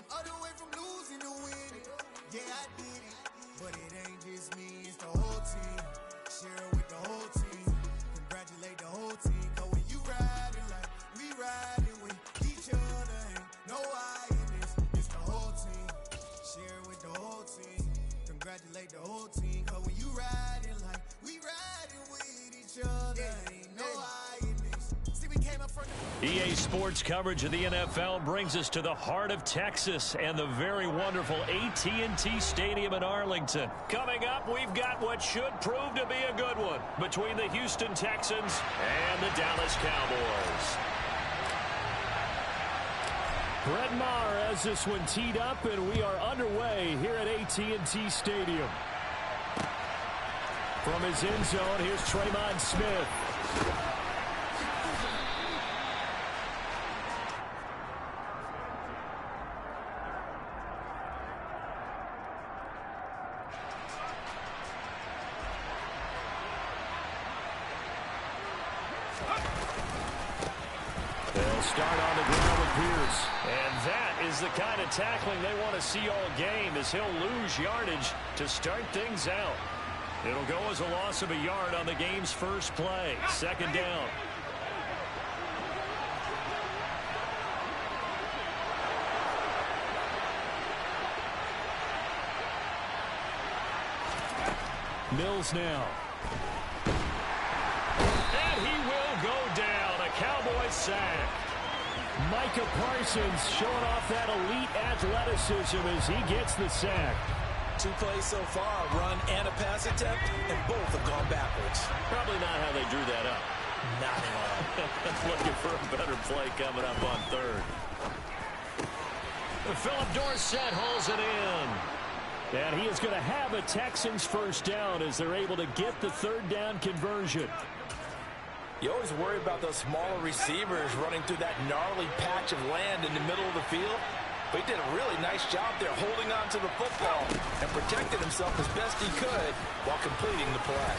All the way from losing to winning. Yeah, I did it. But it ain't just me, it's the whole team. Share it with the whole team. Congratulate the whole team. Cause when you riding like we riding with each other, ain't no I in this. It's the whole team. Share it with the whole team. Congratulate the whole team. Cause when you riding like we riding with each other, ain't no I in this. See, we came up from the EA Sports coverage of the NFL brings us to the heart of Texas and the very wonderful AT&T Stadium in Arlington. Coming up, we've got what should prove to be a good one between the Houston Texans and the Dallas Cowboys. Brett Maher has this one teed up, and we are underway here at AT&T Stadium. From his end zone, here's Tremon Smith. They'll start on the ground with Pierce. And that is the kind of tackling they want to see all game, as he'll lose yardage to start things out. It'll go as a loss of a yard on the game's first play. Second down. Mills now. And he will go down. A Cowboys sack. Micah Parsons showing off that elite athleticism as he gets the sack. 2 plays so far, a run and a pass attempt, and both have gone backwards. Probably not how they drew that up. Not at all. Looking for a better play coming up on third. Philip Dorsett hauls it in. And he is going to have a Texans first down as they're able to get the third down conversion. You always worry about those smaller receivers running through that gnarly patch of land in the middle of the field. But he did a really nice job there holding on to the football and protected himself as best he could while completing the play.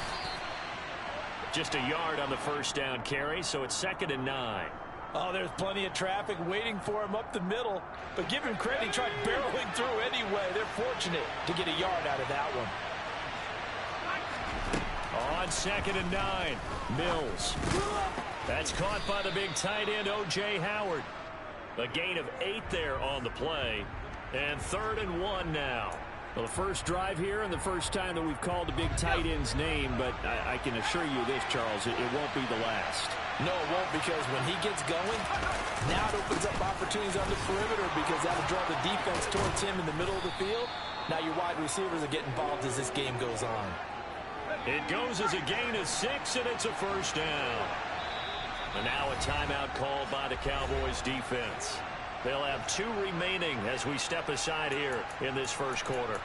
Just a yard on the first down carry, so it's 2nd and 9. Oh, there's plenty of traffic waiting for him up the middle. But give him credit, he tried barreling through anyway. They're fortunate to get a yard out of that one. On 2nd and 9, Mills. That's caught by the big tight end, O.J. Howard. A gain of 8 there on the play. And 3rd and 1 now. Well, the first drive here and the first time that we've called the big tight end's name, but I can assure you this, Charles, it won't be the last. No, it won't, because when he gets going, now it opens up opportunities on the perimeter because that'll draw the defense towards him in the middle of the field. Now your wide receivers are getting involved as this game goes on. It goes as a gain of 6, and it's a first down. And now a timeout called by the Cowboys defense. They'll have 2 remaining as we step aside here in this first quarter.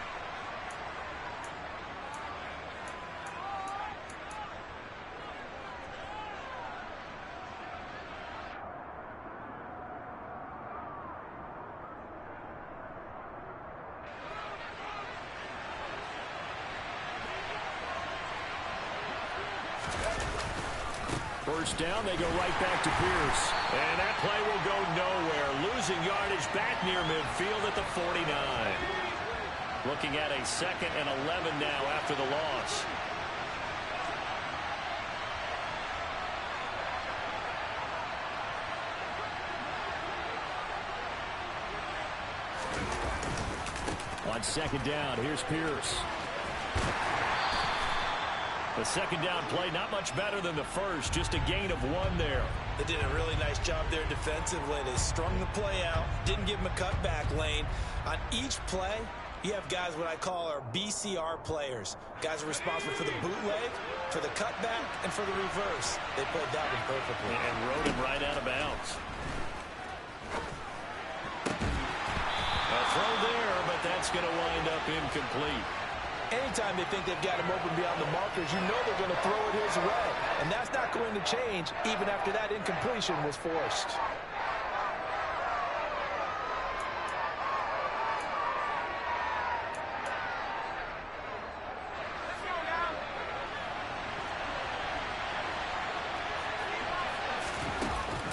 First down, they go right back to Pierce. And that play will go nowhere. Losing yardage back near midfield at the 49. Looking at a 2nd and 11 now after the loss. On 2nd down, here's Pierce. The second down play, not much better than the first, just a gain of 1 there. They did a really nice job there defensively. They strung the play out, didn't give him a cutback lane. On each play, you have guys what I call our BCR players. Guys are responsible for the bootleg, for the cutback, and for the reverse. They played that one perfectly. And rode him right out of bounds. A throw there, but that's going to wind up incomplete. Anytime they think they've got him open beyond the markers, you know they're going to throw it his way. And that's not going to change even after that incompletion was forced.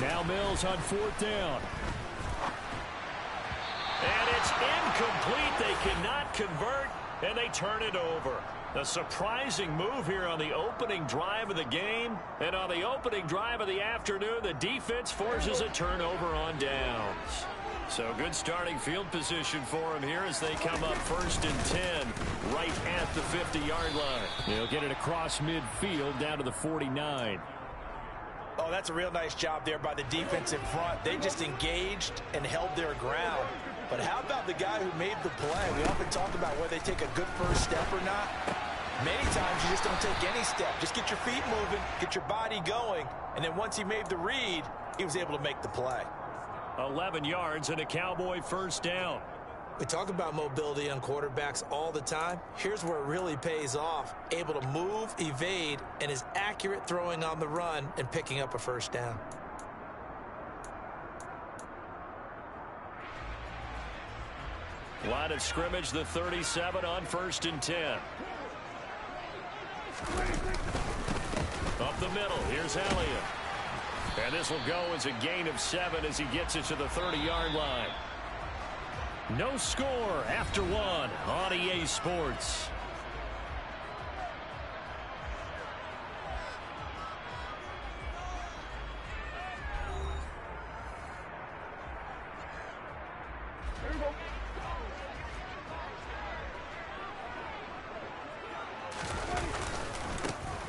Now Mills on 4th down. And it's It's incomplete. They cannot convert, and they turn it over. A surprising move here on the opening drive of the game. And on the opening drive of the afternoon, the defense forces a turnover on downs. So good starting field position for him here as they come up 1st and 10 right at the 50-yard line. They'll get it across midfield down to the 49. Oh, that's a real nice job there by the defense in front. They just engaged and held their ground. But how about the guy who made the play? We often talk about whether they take a good first step or not. Many times you just don't take any step. Just get your feet moving, get your body going, and then once he made the read, he was able to make the play. 11 yards and a Cowboy first down. We talk about mobility on quarterbacks all the time. Here's where it really pays off. Able to move, evade, and is accurate throwing on the run and picking up a first down. Line of scrimmage, the 37 on 1st and 10. Up the middle, here's Elliott. And this will go as a gain of 7 as he gets it to the 30-yard line. No score after 1 on EA Sports.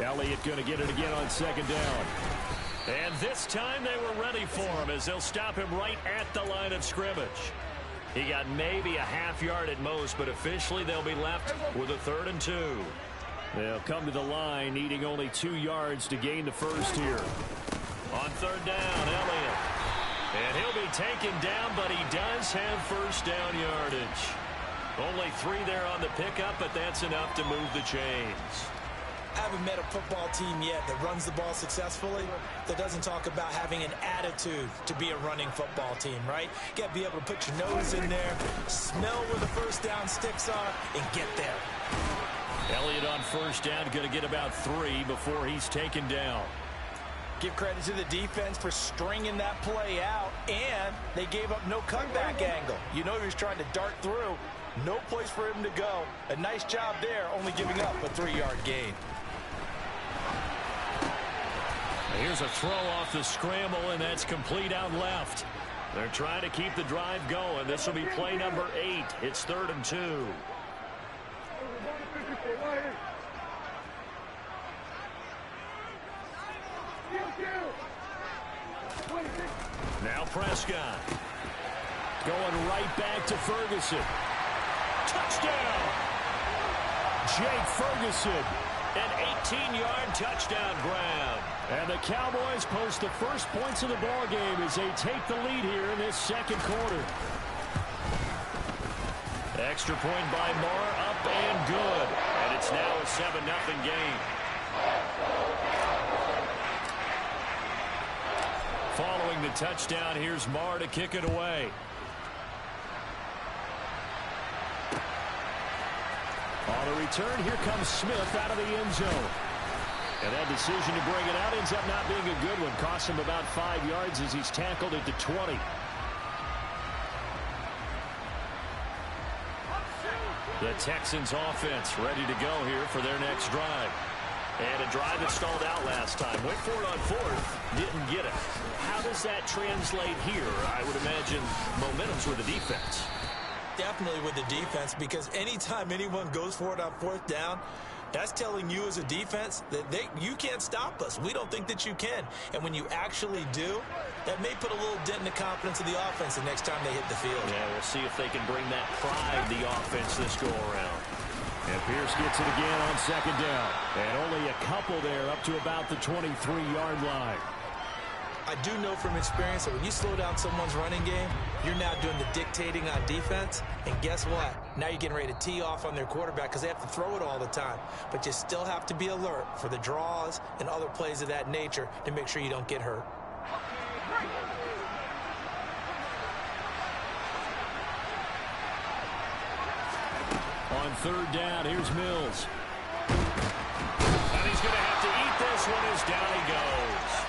Elliott going to get it again on 2nd down. And this time they were ready for him as they'll stop him right at the line of scrimmage. He got maybe a half yard at most, but officially they'll be left with a 3rd and 2. They'll come to the line needing only 2 yards to gain the first here. On 3rd down, Elliott. And he'll be taken down, but he does have first down yardage. Only 3 there on the pickup, but that's enough to move the chains. I haven't met a football team yet that runs the ball successfully that doesn't talk about having an attitude to be a running football team, right? You got to be able to put your nose in there, smell where the first down sticks are, and get there. Elliott on first down, going to get about 3 before he's taken down. Give credit to the defense for stringing that play out, and they gave up no cutback angle. You know he was trying to dart through. No place for him to go. A nice job there, only giving up a 3-yard gain. Here's a throw off the scramble, and that's complete out left. They're trying to keep the drive going. This will be play number 8. It's 3rd and 2. Now Prescott. Going right back to Ferguson. Touchdown! Jake Ferguson. An 18-yard touchdown grab. And the Cowboys post the first points of the ball game as they take the lead here in this 2nd quarter. Extra point by Moore, up and good. And it's now a 7-0 game. Following the touchdown, here's Moore to kick it away. On the return, here comes Smith out of the end zone. And that decision to bring it out ends up not being a good one. Costs him about 5 yards as he's tackled at the 20. The Texans offense ready to go here for their next drive. And a drive that stalled out last time. Went for it on 4th, didn't get it. How does that translate here? I would imagine momentum's with the defense. Definitely with the defense, because anytime anyone goes for it on 4th down, that's telling you as a defense that you can't stop us. We don't think that you can. And when you actually do, that may put a little dent in the confidence of the offense the next time they hit the field. Yeah, we'll see if they can bring that pride the offense this go around. And Pierce gets it again on 2nd down. And only a couple there up to about the 23-yard line. I do know from experience that when you slow down someone's running game, you're now doing the dictating on defense. And guess what? Now you're getting ready to tee off on their quarterback because they have to throw it all the time. But you still have to be alert for the draws and other plays of that nature to make sure you don't get hurt. On 3rd down, here's Mills. And he's going to have to eat this one as down he goes.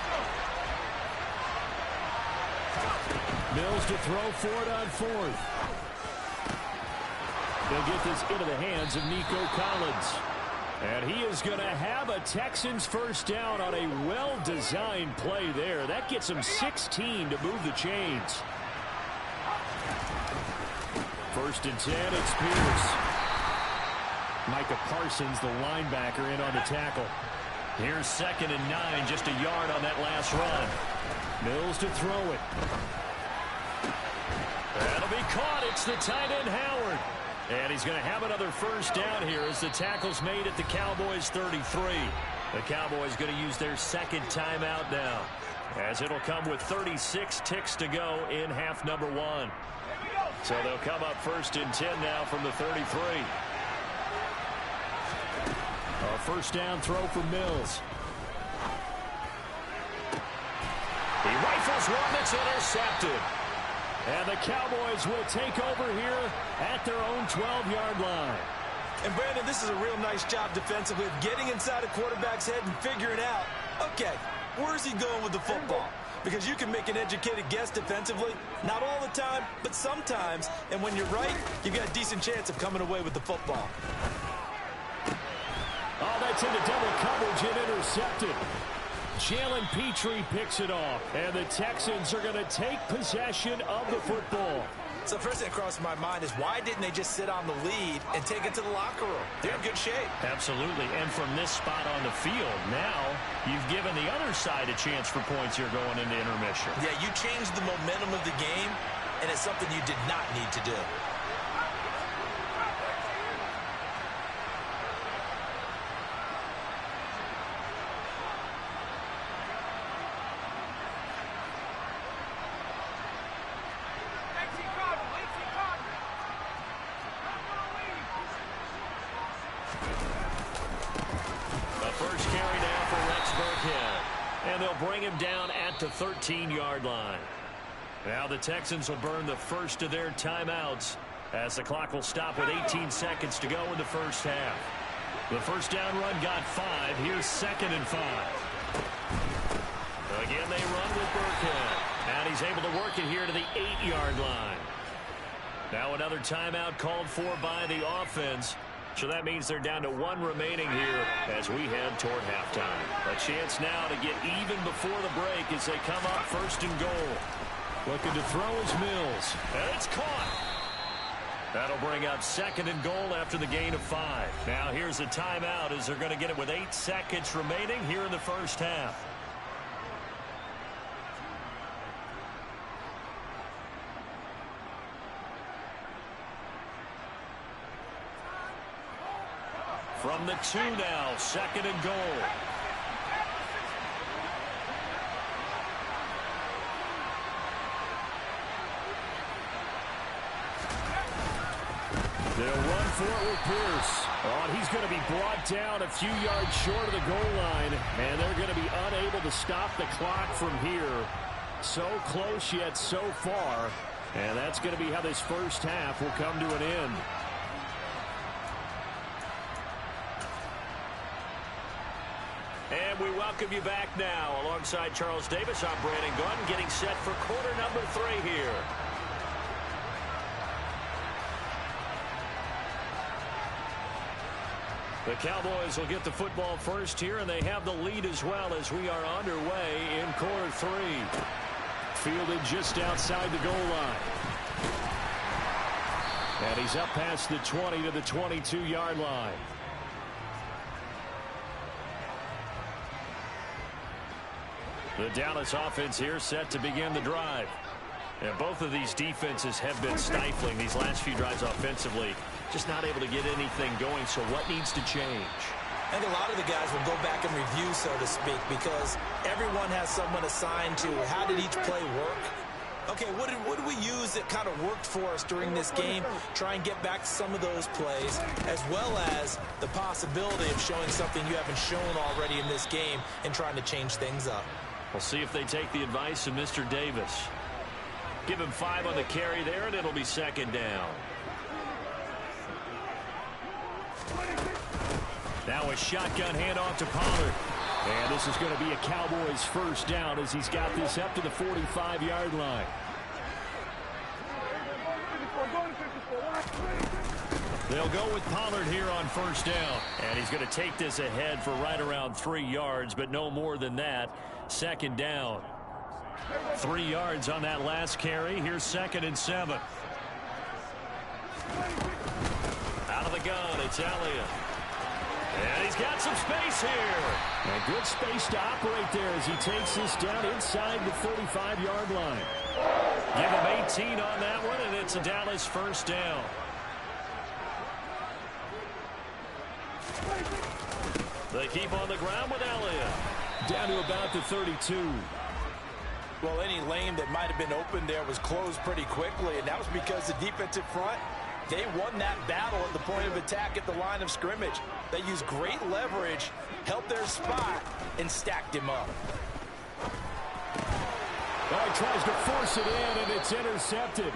Mills to throw for it on 4th. They'll get this into the hands of Nico Collins. And he is going to have a Texans first down on a well-designed play there. That gets him 16 to move the chains. First and 10, it's Pierce. Micah Parsons, the linebacker, in on the tackle. Here's 2nd and 9, just a yard on that last run. Mills to throw it. That'll be caught. It's the tight end, Howard. And he's going to have another first down here as the tackle's made at the Cowboys' 33. The Cowboys going to use their second timeout now, as it'll come with 36 ticks to go in half number 1. So they'll come up 1st and 10 now from the 33. A first down throw for Mills. He rifles one that's intercepted. And the Cowboys will take over here at their own 12-yard line. And, Brandon, this is a real nice job defensively of getting inside a quarterback's head and figuring out, okay, where's he going with the football? Because you can make an educated guess defensively, not all the time, but sometimes. And when you're right, you've got a decent chance of coming away with the football. Oh, that's into double coverage and intercepted. Jalen Petrie picks it off, and the Texans are going to take possession of the football. So first thing that crosses my mind is why didn't they just sit on the lead and take it to the locker room? They're in good shape. Absolutely, and from this spot on the field, now you've given the other side a chance for points here going into intermission. Yeah, you changed the momentum of the game, and it's something you did not need to do. Bring him down at the 13-yard line. Now the Texans will burn the first of their timeouts as the clock will stop with 18 seconds to go in the first half. The first down run got 5. Here's 2nd and 5. Again, they run with Burkhead. And he's able to work it here to the 8-yard line. Now another timeout called for by the offense. So that means they're down to 1 remaining here as we head toward halftime. A chance now to get even before the break as they come up 1st and goal. Looking to throw is Mills. And it's caught. That'll bring up 2nd and goal after the gain of 5. Now here's a timeout as they're going to get it with 8 seconds remaining here in the first half. From the 2 now, 2nd and goal. They'll run for it with Pierce. Oh, and he's going to be brought down a few yards short of the goal line, and they're going to be unable to stop the clock from here. So close yet so far, and that's going to be how this first half will come to an end. And we welcome you back now. Alongside Charles Davis, I'm Brandon Gunn, getting set for quarter number 3 here. The Cowboys will get the football first here, and they have the lead as well as we are underway in quarter 3. Fielded just outside the goal line. And he's up past the 20 to the 22-yard line. The Dallas offense here set to begin the drive. And both of these defenses have been stifling these last few drives offensively. Just not able to get anything going, so what needs to change? I think a lot of the guys will go back and review, so to speak, because everyone has someone assigned to how did each play work. Okay, what did we use that kind of worked for us during this game? Try and get back to some of those plays, as well as the possibility of showing something you haven't shown already in this game and trying to change things up. We'll see if they take the advice of Mr. Davis. Give him 5 on the carry there, and it'll be 2nd down. Now a shotgun handoff to Pollard. And this is going to be a Cowboys first down as he's got this up to the 45-yard line. They'll go with Pollard here on first down. And he's going to take this ahead for right around 3 yards, but no more than that. Second down. 3 yards on that last carry. Here's 2nd and 7. Out of the gun, it's Elliott. And he's got some space here. A good space to operate there as he takes this down inside the 35-yard line. Give him 18 on that one, and it's a Dallas first down. They keep on the ground with Elliott. Down to about the 32. Well, any lane that might have been open there was closed pretty quickly, and that was because the defensive front, they won that battle at the point of attack at the line of scrimmage. They used great leverage, held their spot, and stacked him up. Oh, he tries to force it in, and it's intercepted.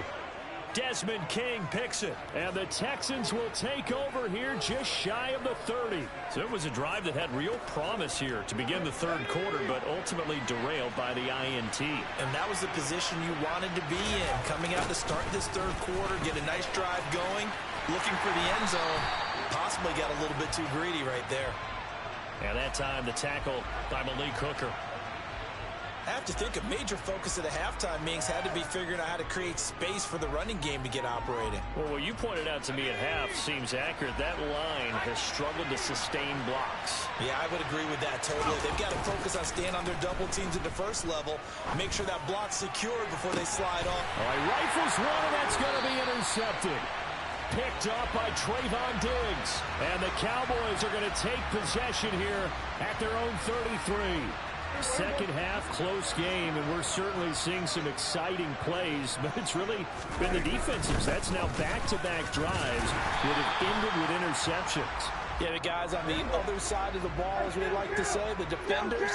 Desmond King picks it. And the Texans will take over here just shy of the 30. So it was a drive that had real promise here to begin the third quarter, but ultimately derailed by the INT. And that was the position you wanted to be in. Coming out to start this third quarter, get a nice drive going, looking for the end zone. Possibly got a little bit too greedy right there. And that time the tackle by Malik Hooker. I have to think a major focus of the halftime meetings had to be figuring out how to create space for the running game to get operating. Well, what you pointed out to me at half seems accurate. That line has struggled to sustain blocks. Yeah, I would agree with that totally. They've got to focus on staying on their double teams at the first level, make sure that block's secured before they slide off. All right, rifles one, and that's going to be intercepted. Picked up by Trayvon Diggs. And the Cowboys are going to take possession here at their own 33. Second half, close game, and we're certainly seeing some exciting plays, but it's really been the defenses. That's now back-to-back drives that have ended with interceptions. Yeah, the guys on the other side of the ball, as we like to say, the defenders,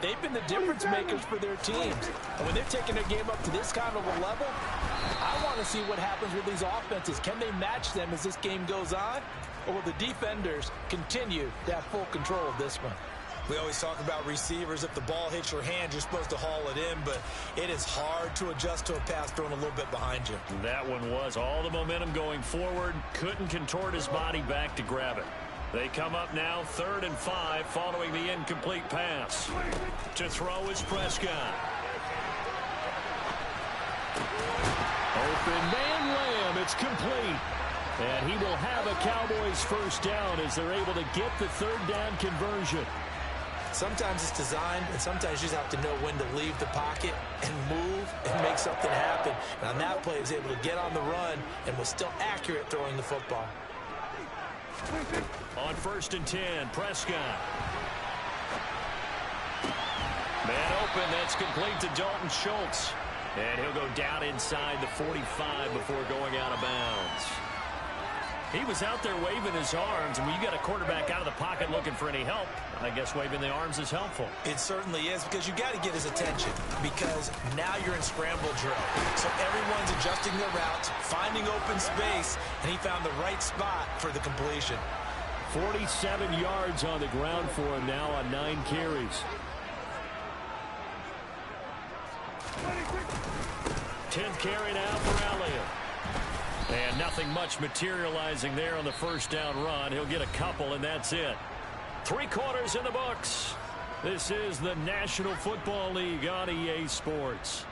they've been the difference makers for their teams. And when they're taking their game up to this kind of a level, I want to see what happens with these offenses. Can they match them as this game goes on? Or will the defenders continue to have full control of this one? We always talk about receivers. If the ball hits your hand, you're supposed to haul it in, but it is hard to adjust to a pass thrown a little bit behind you. That one was all the momentum going forward. Couldn't contort his body back to grab it. They come up now 3rd and 5 following the incomplete pass. To throw is Prescott. Open man Lamb. It's complete. And he will have a Cowboys first down as they're able to get the third down conversion. Sometimes it's designed, and sometimes you just have to know when to leave the pocket and move and make something happen. And on that play, he was able to get on the run and was still accurate throwing the football. On 1st and 10, Prescott. Man open, that's complete to Dalton Schultz. And he'll go down inside the 45 before going out of bounds. He was out there waving his arms, and when you got a quarterback out of the pocket looking for any help, I guess waving the arms is helpful. It certainly is, because you got to get his attention, because now you're in scramble drill. So everyone's adjusting their routes, finding open space, and he found the right spot for the completion. 47 yards on the ground for him now on 9 carries. 10th carry now for Elliott. And nothing much materializing there on the first down run. He'll get a couple, and that's it. 3 quarters in the books. This is the National Football League on EA Sports.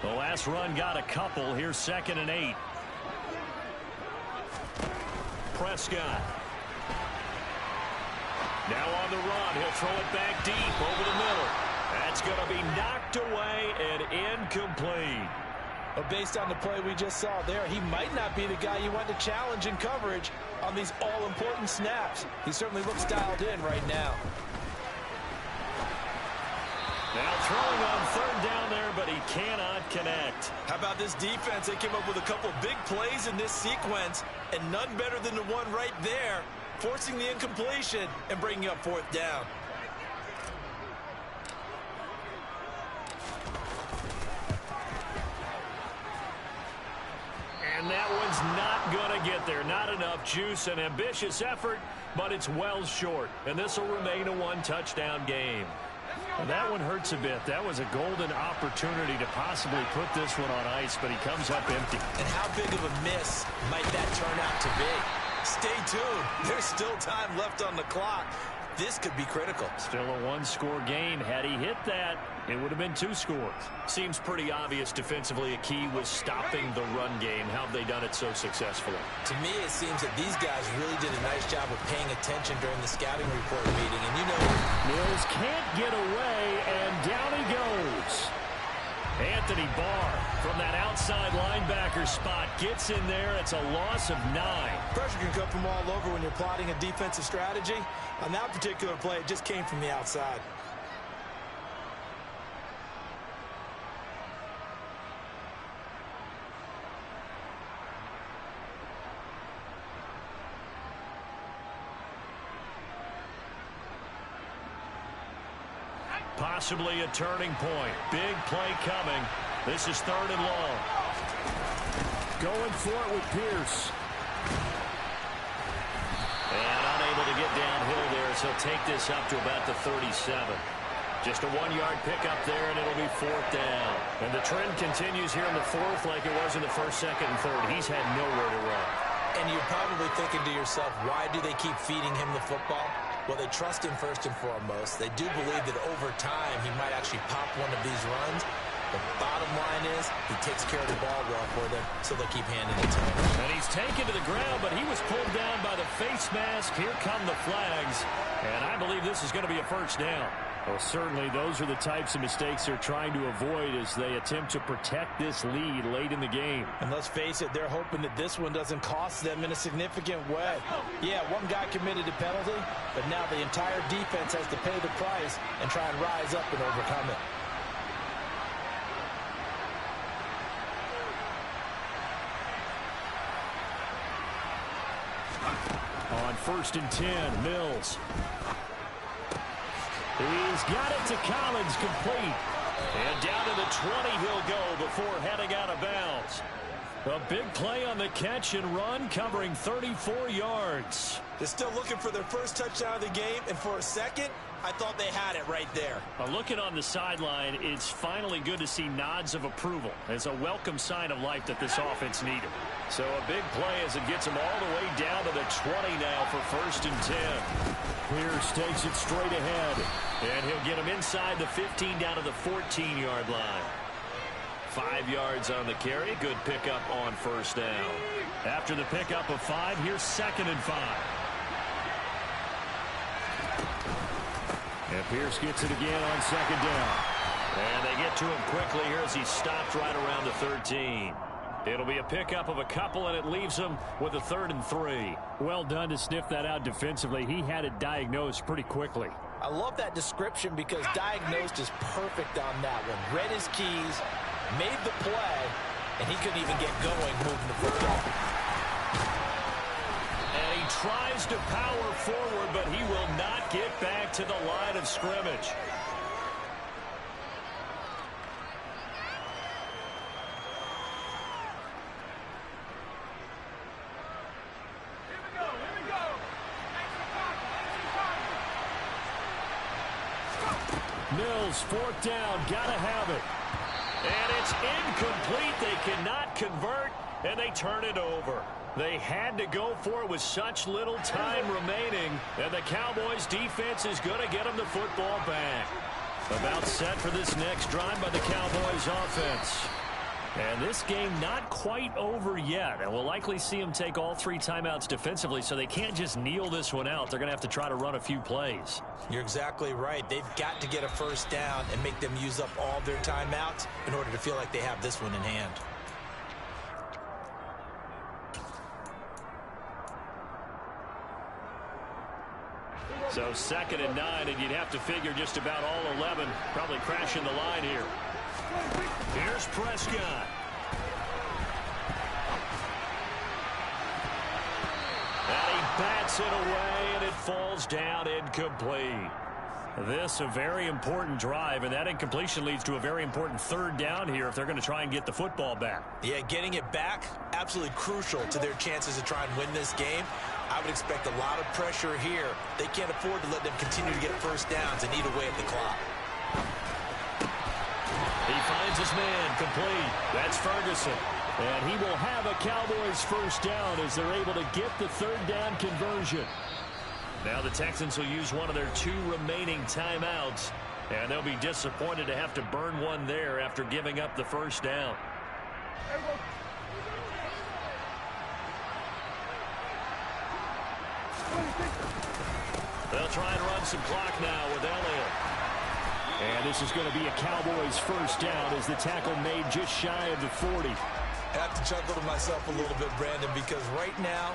The last run got a couple. Here's 2nd and 8. Prescott. Now on the run. He'll throw it back deep over the middle. That's going to be knocked away and incomplete. But based on the play we just saw there, he might not be the guy you want to challenge in coverage on these all-important snaps. He certainly looks dialed in right now. Now throwing on 3rd down there, but he cannot connect. How about this defense? They came up with a couple big plays in this sequence, and none better than the one right there, forcing the incompletion and bringing up 4th down. And that one's not going to get there. Not enough juice, an ambitious effort, but it's well short. And this will remain a one-touchdown game. Well, that one hurts a bit. That was a golden opportunity to possibly put this one on ice, but he comes up empty. And how big of a miss might that turn out to be? Stay tuned. There's still time left on the clock. This could be critical. Still a one-score game. Had he hit that, it would have been 2 scores. Seems pretty obvious defensively a key was stopping the run game. How have they done it so successfully? To me, it seems that these guys really did a nice job of paying attention during the scouting report meeting. And you know, Mills can't get away, and down he goes. Anthony Barr from that outside linebacker spot gets in there. It's a loss of 9. Pressure can come from all over when you're plotting a defensive strategy. On that particular play, it just came from the outside. Possibly a turning point. Big play coming. This is 3rd and long. Going for it with Pierce. And unable to get downhill there, so he'll take this up to about the 37. Just a 1-yard pickup there, and it'll be 4th down. And the trend continues here in the 4th like it was in the 1st, 2nd, and 3rd. He's had nowhere to run. And you're probably thinking to yourself, why do they keep feeding him the football? Well, they trust him first and foremost. They do believe that over time he might actually pop one of these runs. The bottom line is he takes care of the ball well for them, so they'll keep handing it to him. And he's taken to the ground, but he was pulled down by the face mask. Here come the flags. And I believe this is going to be a 1st down. Well, certainly those are the types of mistakes they're trying to avoid as they attempt to protect this lead late in the game. And let's face it, they're hoping that this one doesn't cost them in a significant way. Yeah, one guy committed a penalty, but now the entire defense has to pay the price and try and rise up and overcome it. On 1st and 10, Mills. He's got it to Collins, complete. And down to the 20 he'll go before heading out of bounds. A big play on the catch and run, covering 34 yards. They're still looking for their first touchdown of the game, and for a second, I thought they had it right there. Looking on the sideline, it's finally good to see nods of approval. It's a welcome sign of life that this offense needed. So a big play as it gets him all the way down to the 20 now for 1st and 10. Pierce takes it straight ahead. And he'll get him inside the 15 down to the 14-yard line. 5 yards on the carry. Good pickup on 1st down. After the pickup of 5, here's 2nd and 5. And Pierce gets it again on 2nd down. And they get to him quickly here as he stopped right around the 13. It'll be a pickup of a couple, and it leaves him with a 3rd and 3. Well done to sniff that out defensively. He had it diagnosed pretty quickly. I love that description because diagnosed is perfect on that one. Read his keys, made the play, and he couldn't even get going moving the football. And he tries to power forward, but he will not get back to the line of scrimmage. Mills, 4th down, gotta have it. And it's incomplete. They cannot convert, and they turn it over. They had to go for it with such little time remaining, and the Cowboys' defense is going to get them the football back. About set for this next drive by the Cowboys' offense. And this game not quite over yet, and we'll likely see them take all 3 timeouts defensively, so they can't just kneel this one out. They're going to have to try to run a few plays. You're exactly right. They've got to get a 1st down and make them use up all their timeouts in order to feel like they have this one in hand. So 2nd and 9, and you'd have to figure just about all 11 probably crashing the line here. Here's Prescott. And he bats it away, and it falls down incomplete. This a very important drive, and that incompletion leads to a very important third down here if they're going to try and get the football back. Yeah, getting it back, absolutely crucial to their chances to try and win this game. I would expect a lot of pressure here. They can't afford to let them continue to get first downs and eat away at the clock. He finds his man complete. That's Ferguson. And he will have a Cowboys first down as they're able to get the third down conversion. Now the Texans will use one of their 2 remaining timeouts, and they'll be disappointed to have to burn one there after giving up the first down. They'll try and run some clock now with Elliott. And this is going to be a Cowboys first down as the tackle made just shy of the 40. I have to chuckle to myself a little bit, Brandon, because right now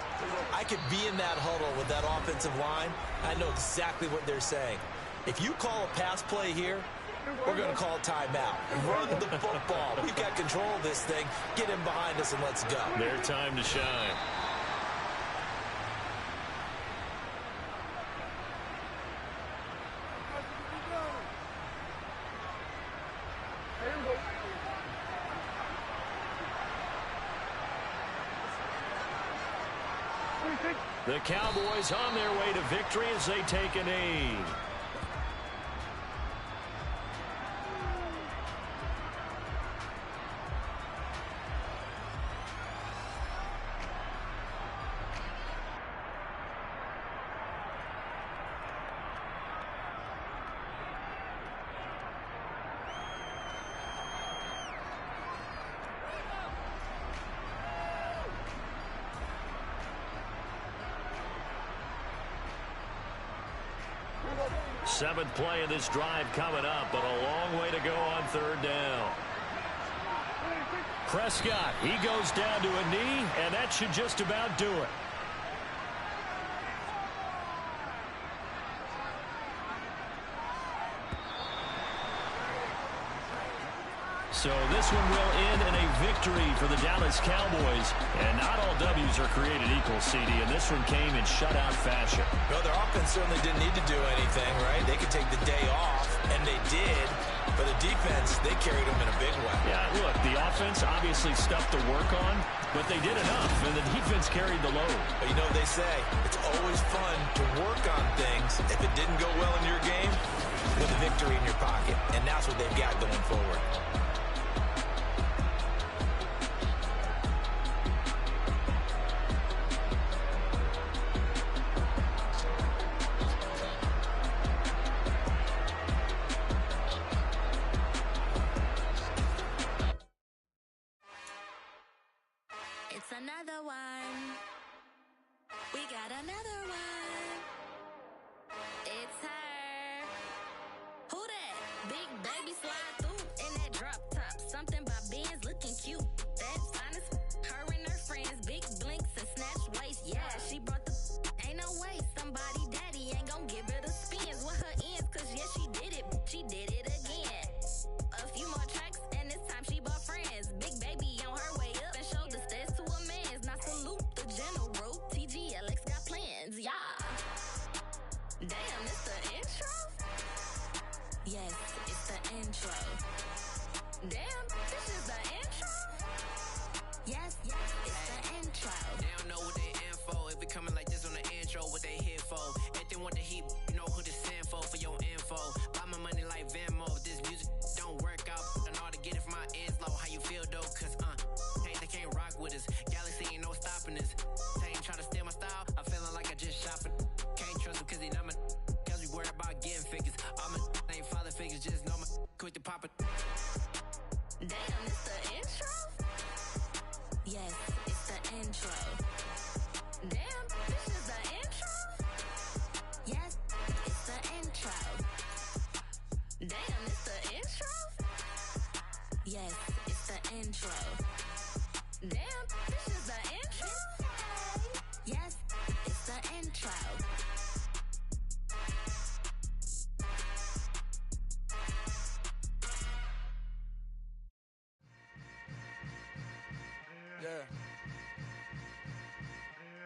I could be in that huddle with that offensive line. I know exactly what they're saying. If you call a pass play here, we're going to call timeout. Run the football. We've got control of this thing. Get in behind us and let's go. Their time to shine. The Cowboys on their way to victory as they take a knee. Seventh play of this drive coming up, but a long way to go on third down. Prescott, he goes down to a knee, and that should just about do it. So this one will end in a victory for the Dallas Cowboys. And not all W's are created equal, CD, and this one came in shutout fashion. Well, their offense certainly didn't need to do anything, right? They could take the day off, and they did. But the defense, they carried them in a big way. Yeah, look, the offense obviously stuff to work on, but they did enough, and the defense carried the load. But you know what they say, it's always fun to work on things. If it didn't go well in your game, put a victory in your pocket, and that's what they've got going forward. It's another one. We got another one. It's her. Who that? Big baby slide through in that drop top. Something by Benz looking cute. That's honest. Her and her friends, big blinks and snatch waist. Yeah, she brought the. Ain't no way somebody daddy ain't gon' give her the spins with her ends. Cause yeah, she did it. She did it again. A few more tracks and this time she bought friends. Big baby on her way up and showed the stairs to a man's. Now salute the general. TGLX got plans, yeah. Damn, it's the intro? Yes, it's the intro. Damn, this is the intro? Yes, it's the intro. They don't know what they in for. If it coming like this on the intro, what they here for? If they want the heat, you know who to send for your info. Buy my money like Venmo. If this music don't work out, I know how to get it from my ends low. How you feel though? Cause hey, they can't rock with us. Galaxy ain't no stopping this. They ain't trying to steal my style. I'm feeling like I just shopping. Can't trust them cause they not my. Cause we worried about getting figures. All my ain't father figures. Just know my quick to pop it. Damn, it's the intro? Yes, it's the intro. Damn, this is the intro? Yes, it's the intro. Damn, it's the intro? Yes, it's the intro. Damn, this is the intro? Yes, it's the intro.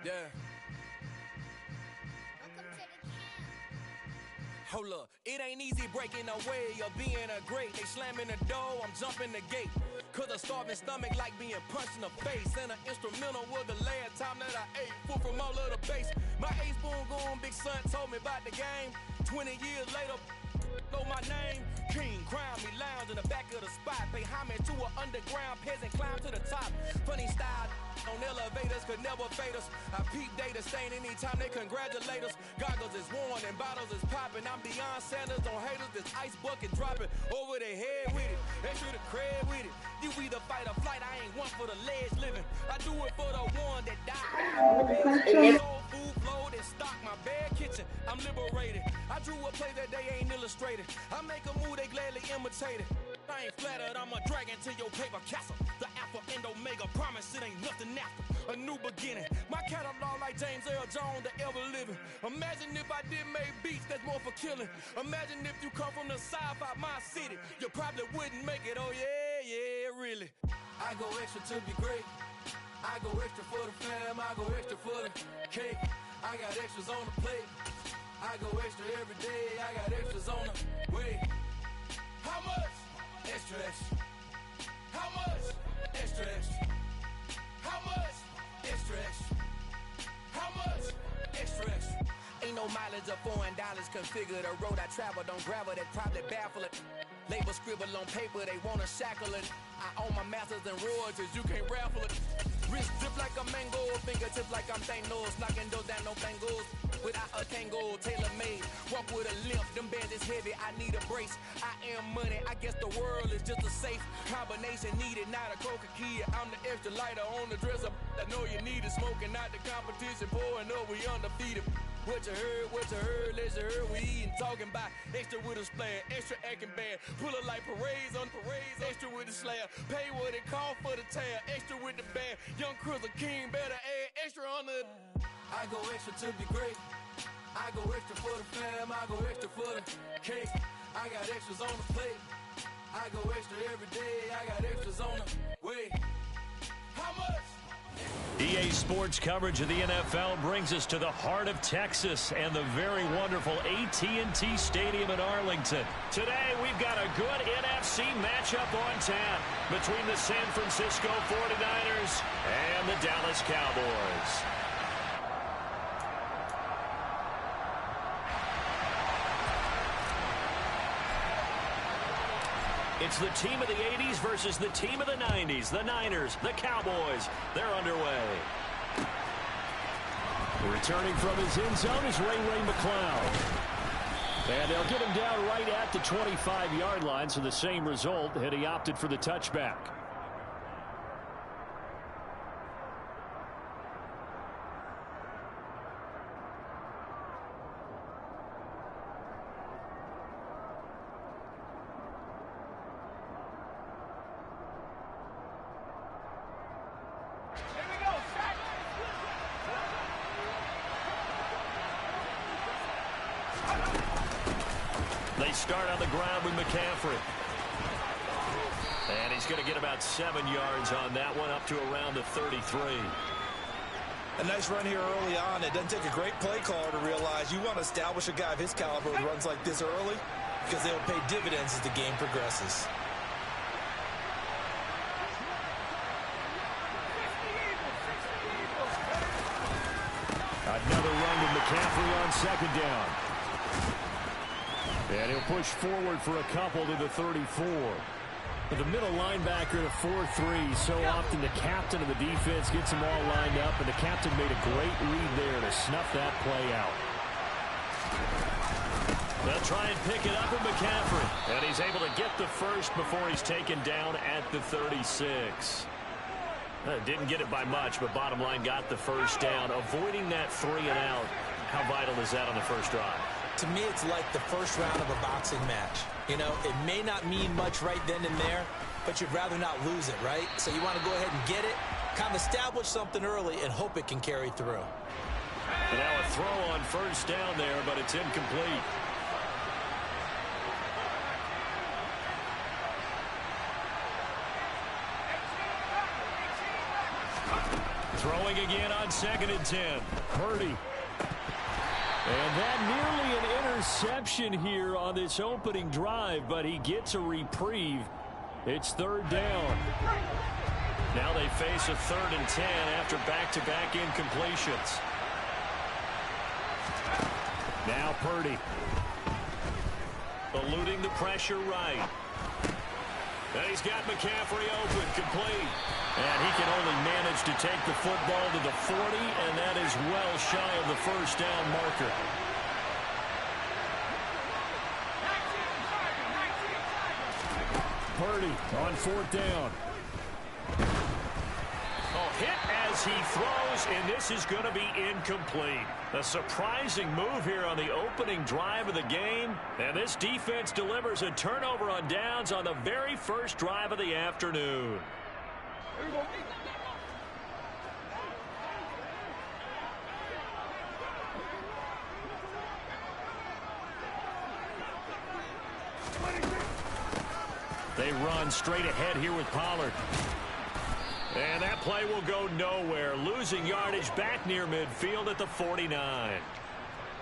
Yeah. Hold up, it ain't easy breaking away or being a great. They slamming the door, I'm jumping the gate. Cause a starving stomach like being punched in the face. And an instrumental was the last time that I ate. Food from all of the bass. My ace boom goon, big son told me about the game. 20 years later, know my name. King, crown me, lounge in the back of the spot. Pay homage to an underground peasant, climb to the top. Funny style on elevators could never fade us. I peep data stain anytime they congratulate us. Goggles is worn and bottles is popping. I'm Deion Sanders on haters, this ice bucket dropping over their head with it. They should have cred with it. You either fight or flight, I ain't one for the ledge living. I do it for the one that died. Soul food flowed and stock my bad kitchen. I'm liberated. I drew a play that they ain't illustrated. I make a move, they gladly imitate it. I ain't flattered, I'm a dragon to your paper castle. The alpha and omega, promise it ain't nothing after. A new beginning. My catalog like James Earl Jones, the ever living. Imagine if I did make beats, that's more for killing. Imagine if you come from the sci-fi, my city. You probably wouldn't make it, oh yeah, really. I go extra to be great. I go extra for the fam, I go extra for the cake. I got extras on the plate. I go extra every day, I got extras on the way. How much? Extra, extra. How much? Extra, extra. How much? Extra, extra. How much? Extra, extra. Ain't no mileage of $4 configure the road I travel. Don't gravel, that probably baffle it. Label scribble on paper, they wanna shackle it. I own my masters and royalties, you can't raffle it. Wrist drip like a mango, fingertips like I'm Thanos. Knocking those down, no bangles. Without a tango, tailor-made. Walk with a limp, them bands is heavy, I need a brace. I am money, I guess the world is just a safe combination needed, not a coca key. I'm the extra lighter on the dresser. I know you need it, smoking out the competition, pouring up, we undefeated. What you heard, let's heard, we eatin', talking about extra with a splash, extra acting bad, pull it like parades on parades, extra with the slab, pay what it cost for the tab, extra with the band, young Cruz a king, better add extra on the. I go extra to be great, I go extra for the fam, I go extra for the cake, I got extras on the plate, I go extra every day, I got extras on the way. How much? EA Sports coverage of the NFL brings us to the heart of Texas and the very wonderful AT&T Stadium in Arlington. Today, we've got a good NFC matchup on tap between the San Francisco 49ers and the Dallas Cowboys. It's the team of the 80s versus the team of the 90s. The Niners, the Cowboys, they're underway. Returning from his end zone is Ray McCloud. And they'll get him down right at the 25-yard line, so the same result, and he opted for the touchback. They start on the ground with McCaffrey. And he's going to get about 7 yards on that one, up to around the 33. A nice run here early on. It doesn't take a great play caller to realize you want to establish a guy of his caliber who runs like this early, because they'll pay dividends as the game progresses. Another run with McCaffrey on second down. And he'll push forward for a couple to the 34. The middle linebacker in a 4-3. So often the captain of the defense gets them all lined up, and the captain made a great read there to snuff that play out. They'll try and pick it up with McCaffrey. And he's able to get the first before he's taken down at the 36. Didn't get it by much, but bottom line got the first down. Avoiding that 3 and out. How vital is that on the first drive? To me, it's like the first round of a boxing match. You know, it may not mean much right then and there, but you'd rather not lose it, right? So you want to go ahead and get it, kind of establish something early, and hope it can carry through. And now a throw on first down there, but it's incomplete. Throwing again on 2nd and 10. Purdy. And that nearly an interception here on this opening drive, but he gets a reprieve. It's third down. Now they face a 3rd and 10 after back-to-back incompletions. Now Purdy. Eluding the pressure right. And he's got McCaffrey open, complete. And he can only manage to take the football to the 40, and that is well shy of the first down marker. Purdy on 4th down. Hit as he throws, and this is going to be incomplete. A surprising move here on the opening drive of the game, and this defense delivers a turnover on downs on the very first drive of the afternoon. They run straight ahead here with Pollard. And that play will go nowhere, losing yardage back near midfield at the 49.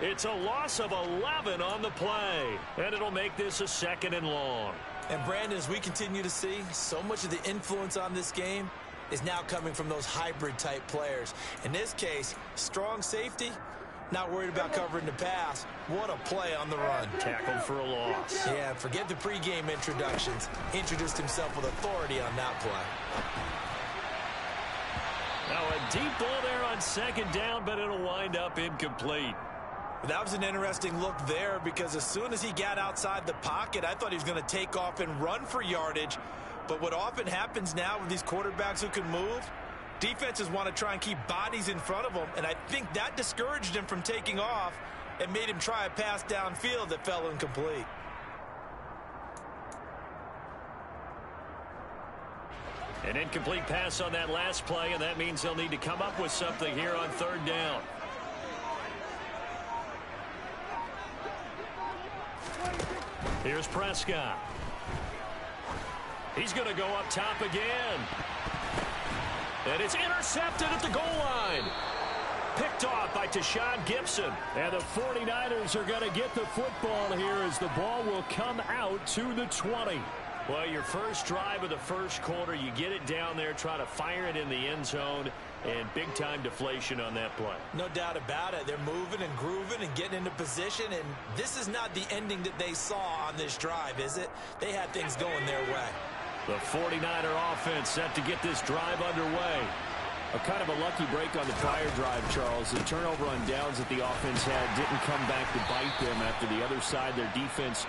It's a loss of 11 on the play, and it'll make this a 2nd and long. And Brandon, as we continue to see, so much of the influence on this game is now coming from those hybrid-type players. In this case, strong safety, not worried about covering the pass. What a play on the run. Tackled for a loss. Yeah, forget the pregame introductions. Introduced himself with authority on that play. Now a deep ball there on 2nd down, but it'll wind up incomplete. That was an interesting look there because as soon as he got outside the pocket, I thought he was going to take off and run for yardage. But what often happens now with these quarterbacks who can move, defenses want to try and keep bodies in front of them, and I think that discouraged him from taking off and made him try a pass downfield that fell incomplete. An incomplete pass on that last play, and that means they'll need to come up with something here on 3rd down. Here's Prescott. He's going to go up top again. And it's intercepted at the goal line. Picked off by Tashawn Gibson. And the 49ers are going to get the football here as the ball will come out to the 20. Well, your first drive of the first quarter, you get it down there, try to fire it in the end zone, and big-time deflation on that play. No doubt about it. They're moving and grooving and getting into position, and this is not the ending that they saw on this drive, is it? They had things going their way. The 49er offense set to get this drive underway. A kind of a lucky break on the prior drive, Charles. The turnover on downs that the offense had didn't come back to bite them after the other side. Their defense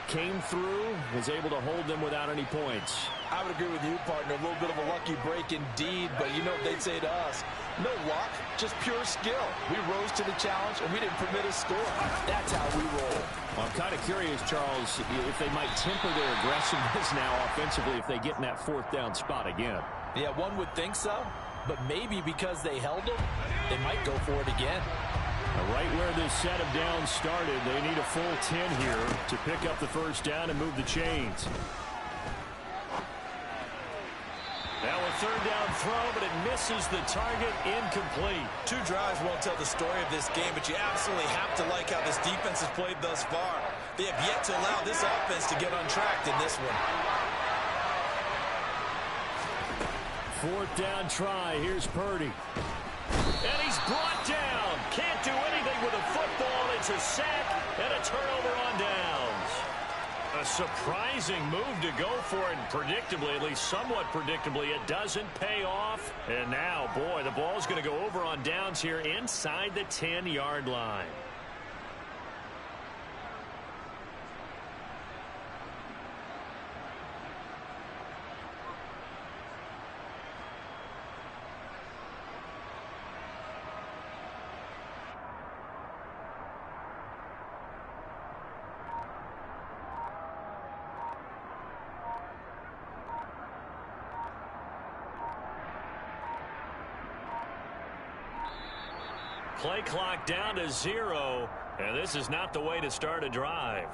came through, was able to hold them without any points. I would agree with you, partner. A little bit of a lucky break indeed, but you know what they'd say to us? No luck, just pure skill. We rose to the challenge, and we didn't permit a score. That's how we roll. Well, I'm kind of curious, Charles, if they might temper their aggressiveness now offensively if they get in that 4th down spot again. Yeah, one would think so, but maybe because they held them, they might go for it again. Right where this set of downs started, they need a full 10 here to pick up the first down and move the chains. Now a 3rd down throw, but it misses the target, incomplete. 2 drives won't tell the story of this game, but you absolutely have to like how this defense has played thus far. They have yet to allow this offense to get untracked in this one. 4th down try. Here's Purdy. And he's brought down. Can't do anything with a football. It's a sack and a turnover on downs. A surprising move to go for it, and predictably, at least somewhat predictably, it doesn't pay off. And now, boy, the ball's going to go over on downs here inside the 10-yard line. Play clock down to 0, and this is not the way to start a drive.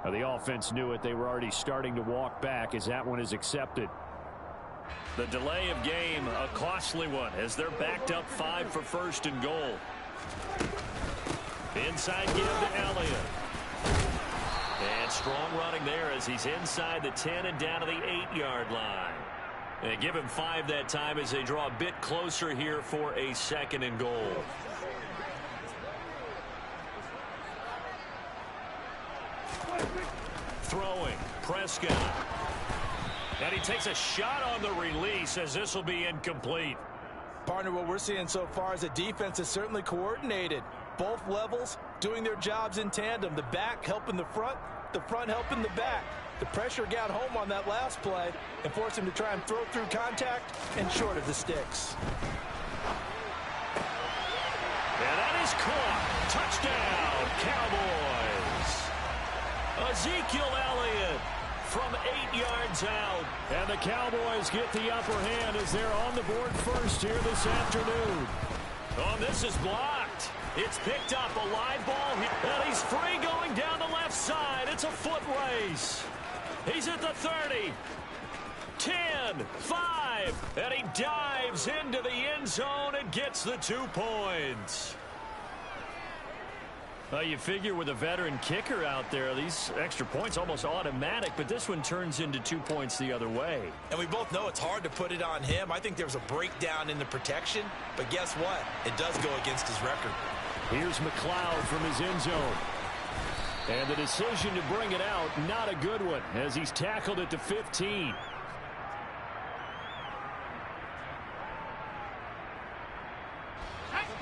Now, the offense knew it. They were already starting to walk back as that one is accepted. The delay of game, a costly one, as they're backed up 5 for 1st and goal. Inside give to Elliott. And strong running there as he's inside the 10 and down to the 8-yard line. And give him 5 that time as they draw a bit closer here for a 2nd and goal. Throwing, Prescott. And he takes a shot on the release as this will be incomplete. Partner, what we're seeing so far is the defense is certainly coordinated. Both levels doing their jobs in tandem. The back helping the front helping the back. The pressure got home on that last play and forced him to try and throw through contact and short of the sticks. And that is caught. Touchdown, Cowboys. Ezekiel Elliott from 8 yards out. And the Cowboys get the upper hand as they're on the board first here this afternoon. Oh, this is blocked. It's picked up, a live ball here. And he's free going down the left side. It's a foot race. He's at the 30. 10, 5, and he dives into the end zone and gets the 2 points. You figure with a veteran kicker out there, these extra points almost automatic, but this one turns into 2 points the other way. And we both know it's hard to put it on him. I think there's a breakdown in the protection, but guess what? It does go against his record. Here's McLeod from his end zone. And the decision to bring it out, not a good one, as he's tackled at the 15.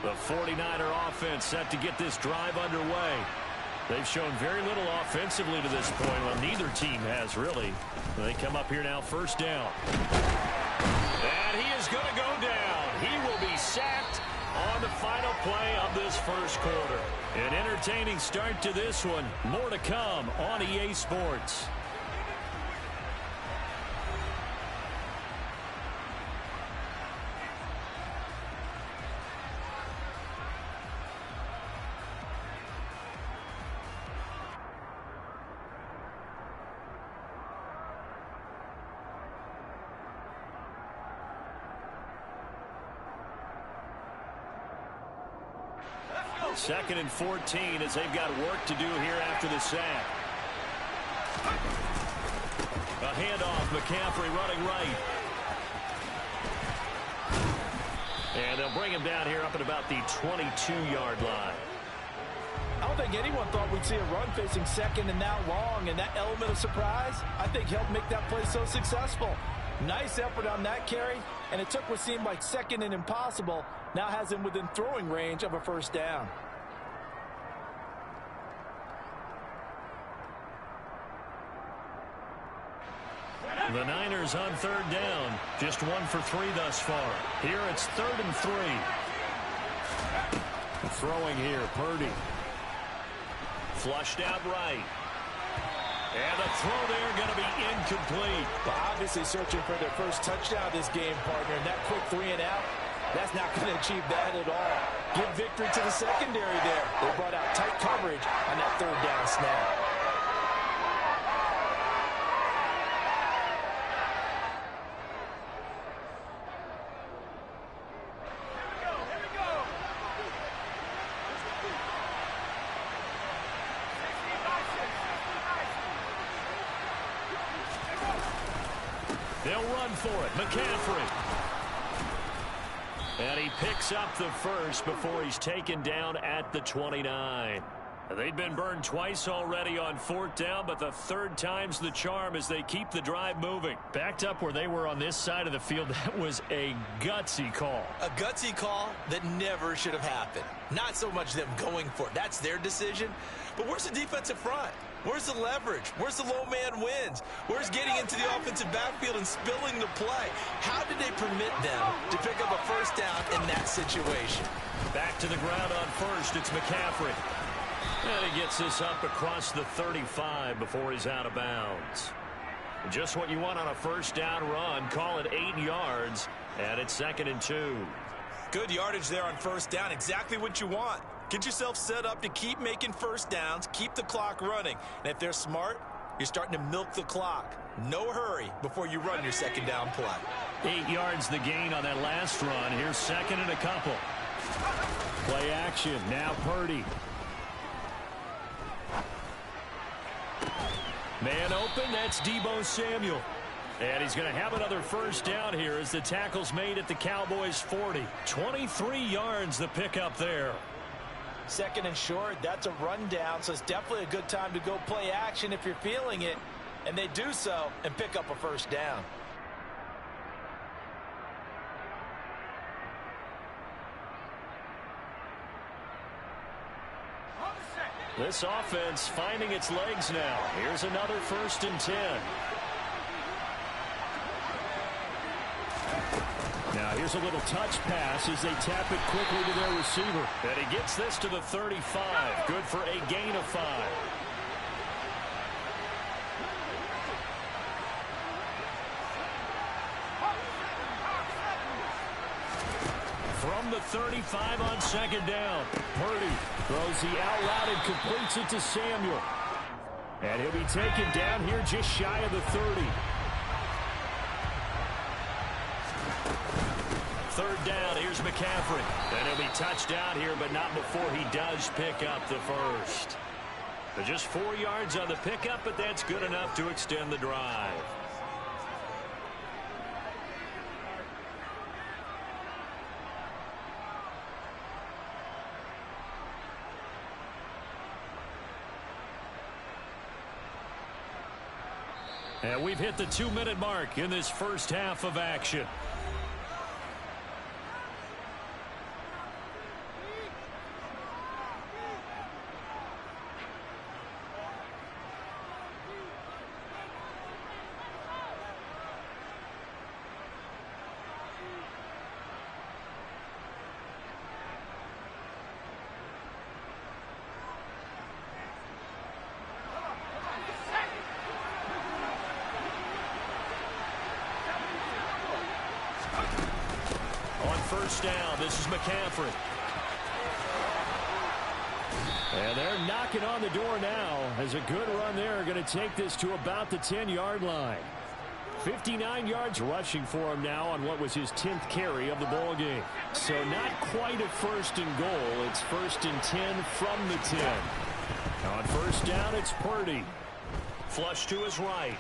The 49er offense set to get this drive underway. They've shown very little offensively to this point. Well, neither team has, really. They come up here now, first down. And he is going to go down. He will be sacked on the final play of this first quarter. An entertaining start to this one. More to come on EA Sports. Second and 14 as they've got work to do here after the sack. A handoff, McCaffrey running right. And they'll bring him down here up at about the 22-yard line. I don't think anyone thought we'd see a run facing second and now long, and that element of surprise, I think, helped make that play so successful. Nice effort on that carry, and it took what seemed like second and impossible, now has him within throwing range of a first down. The Niners on third down. Just 1 for 3 thus far. Here it's 3rd and 3. Throwing here, Purdy. Flushed out right. And the throw there going to be incomplete. Well, obviously searching for their first touchdown this game, partner. And that quick 3 and out, that's not going to achieve that at all. Give victory to the secondary there. They brought out tight coverage on that 3rd down snap. They'll run for it. McCaffrey. And he picks up the first before he's taken down at the 29. They've been burned twice already on 4th down, but the 3rd time's the charm as they keep the drive moving. Backed up where they were on this side of the field, that was a gutsy call. A gutsy call that never should have happened. Not so much them going for it. That's their decision. But where's the defensive front? Where's the leverage? Where's the low man wins? Where's getting into the offensive backfield and spilling the play? How did they permit them to pick up a first down in that situation? Back to the ground on first. It's McCaffrey. And he gets this up across the 35 before he's out of bounds. Just what you want on a first down run. Call it 8 yards. And it's 2nd and 2. Good yardage there on first down. Exactly what you want. Get yourself set up to keep making first downs, keep the clock running. And if they're smart, you're starting to milk the clock. No hurry before you run your second down play. 8 yards the gain on that last run. Here's 2nd and a couple. Play action. Now Purdy. Man open, that's Deebo Samuel. And he's going to have another first down here as the tackle's made at the Cowboys' 40. 23 yards the pickup there. Second and short, that's a rundown, so it's definitely a good time to go play action if you're feeling it. And they do so and pick up a first down. This offense finding its legs now. Here's another 1st and 10. Now here's a little touch pass as they tap it quickly to their receiver. And he gets this to the 35. Good for a gain of 5. From the 35 on 2nd down. Purdy throws the out route and completes it to Samuel. And he'll be taken down here just shy of the 30. 3rd down, here's McCaffrey. And he'll be touched down here, but not before he does pick up the first. But just 4 yards on the pickup, but that's good enough to extend the drive. And we've hit the 2-minute mark in this first half of action. First down, this is McCaffrey. And they're knocking on the door now as a good run there. Going to take this to about the 10-yard line. 59 yards rushing for him now on what was his 10th carry of the ball game. So not quite a 1st and goal. It's 1st and 10 from the 10. On 1st down, it's Purdy. Flush to his right.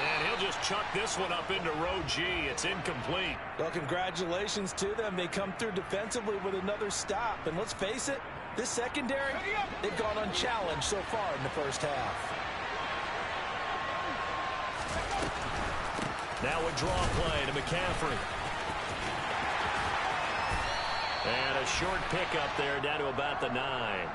And he'll just chuck this one up into row G. It's incomplete. Well, congratulations to them. They come through defensively with another stop. And let's face it, this secondary, they've gone unchallenged so far in the first half. Now a draw play to McCaffrey. And a short pickup there down to about the 9.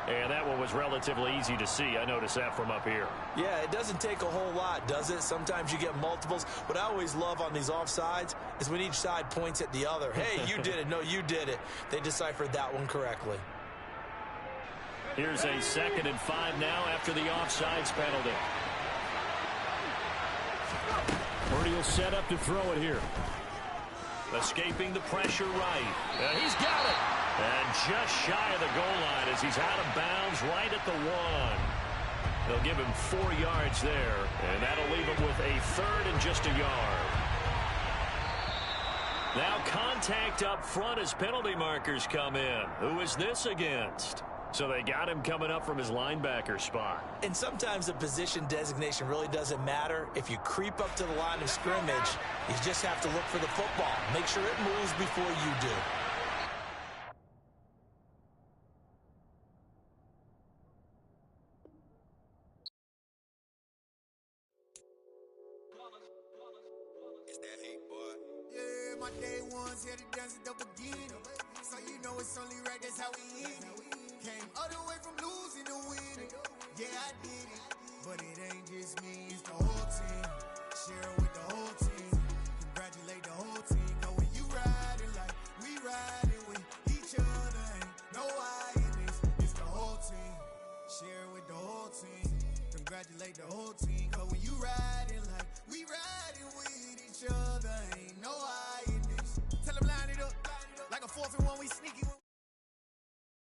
And that one was relatively easy to see. I noticed that from up here. Yeah, it doesn't take a whole lot, does it? Sometimes you get multiples. What I always love on these offsides is when each side points at the other. Hey, you did it. No, you did it. They deciphered that one correctly. Here's a 2nd and 5 now after the offsides penalty. Purdy will set up to throw it here. Escaping the pressure right. And he's got it. And just shy of the goal line as he's out of bounds right at the 1. They'll give him 4 yards there, and that'll leave him with a 3rd and just a yard. Now contact up front as penalty markers come in. Who is this against? So they got him coming up from his linebacker spot. And sometimes the position designation really doesn't matter. If you creep up to the line of scrimmage, you just have to look for the football. Make sure it moves before you do. Yeah, my day ones here to dance at the beginning. So you know it's only right, that's how we hit it. Came all the way from losing to winning. Yeah, I did it. But it ain't just me, it's the whole team. Share it with the whole team. Congratulate the whole team. Cause when you riding like we riding with each other, ain't no I in this. It's the whole team. Share it with the whole team. Congratulate the whole team.